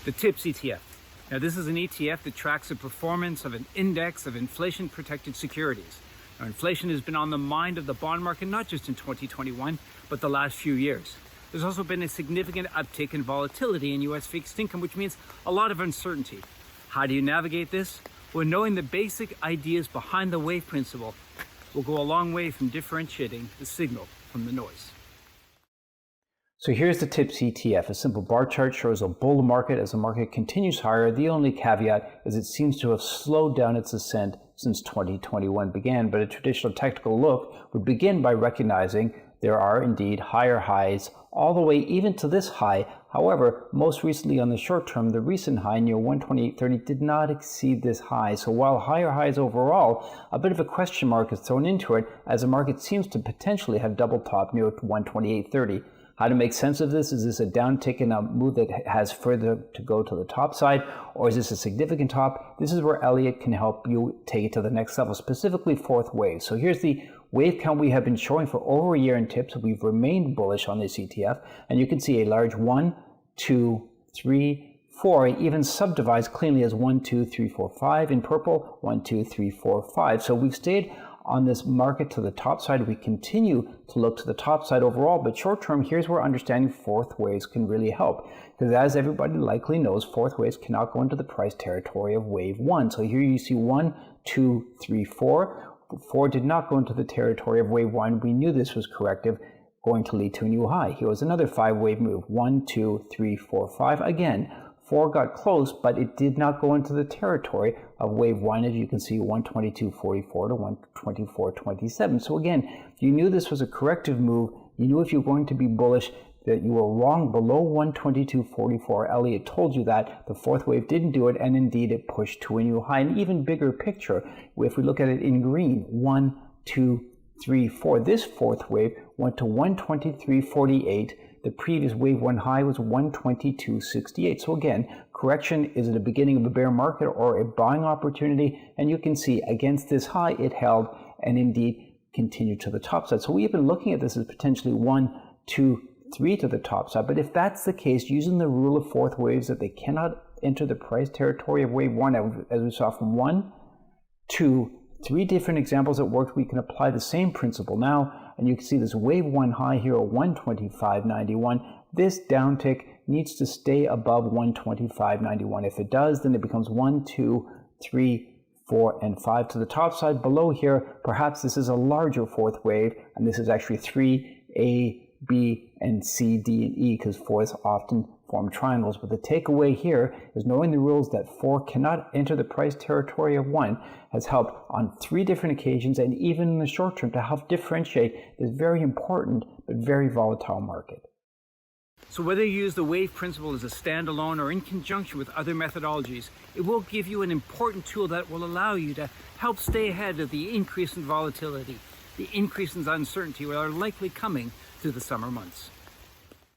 the TIPS ETF. Now, this is an ETF that tracks the performance of an index of inflation-protected securities. Now, inflation has been on the mind of the bond market, not just in 2021, but the last few years. There's also been a significant uptick in volatility in U.S. fixed income, which means a lot of uncertainty. How do you navigate this? Well, knowing the basic ideas behind the wave principle will go a long way from differentiating the signal from the noise. So here's the TIPS ETF. A simple bar chart shows a bull market as the market continues higher. The only caveat is it seems to have slowed down its ascent since 2021 began, but a traditional technical look would begin by recognizing there are indeed higher highs all the way even to this high. However, most recently on the short term, the recent high near 128.30 did not exceed this high. So while higher highs overall, a bit of a question mark is thrown into it as the market seems to potentially have double top near 128.30. How to make sense of this? Is this a downtick in a move that has further to go to the top side, or is this a significant top? This is where Elliott can help you take it to the next level, specifically fourth wave. So here's the wave count we have been showing for over a year in TIPS. We've remained bullish on this ETF, and you can see a large 1, 2, 3, 4. It even subdivides cleanly as 1, 2, 3, 4, 5 in purple, 1, 2, 3, 4, 5. So we've stayed on this market to the top side. We continue to look to the top side overall, but short term, here's where understanding fourth waves can really help. Because as everybody likely knows, fourth waves cannot go into the price territory of wave 1. So here you see 1, 2, 3, 4. 4 did not go into the territory of wave 1. We knew this was corrective, going to lead to a new high. Here was another 5-wave move. 1, 2, 3, 4, 5. Again, 4 got close, but it did not go into the territory of wave 1, as you can see, 122.44 to 124.27. So again, you knew this was a corrective move. You knew if you were going to be bullish that you were wrong below 122.44. Elliott told you that. The fourth wave didn't do it, and indeed it pushed to a new high. An even bigger picture, if we look at it in green, 1, 2, 3, 4. This fourth wave went to 123.48. The previous wave 1 high was 122.68. So again, correction is at the beginning of a bear market or a buying opportunity, and you can see against this high it held and indeed continued to the top side. So we've been looking at this as potentially 1, 2, 3 to the top side. But if that's the case, using the rule of fourth waves that they cannot enter the price territory of wave 1, as we saw from 1, 2, 3 different examples that worked, we can apply the same principle now. And you can see this wave 1 high here at 125.91. This downtick needs to stay above 125.91. If it does, then it becomes 1, 2, 3, 4, and 5 to the top side. Below here, perhaps this is a larger fourth wave, and this is actually 3, A, B, and C, D, and E, because fourths often form triangles. But the takeaway here is knowing the rules that 4 cannot enter the price territory of 1 has helped on 3 different occasions, and even in the short term, to help differentiate this very important but very volatile market. So whether you use the wave principle as a standalone or in conjunction with other methodologies, it will give you an important tool that will allow you to help stay ahead of the increase in volatility, the increase in uncertainty that are likely coming through the summer months.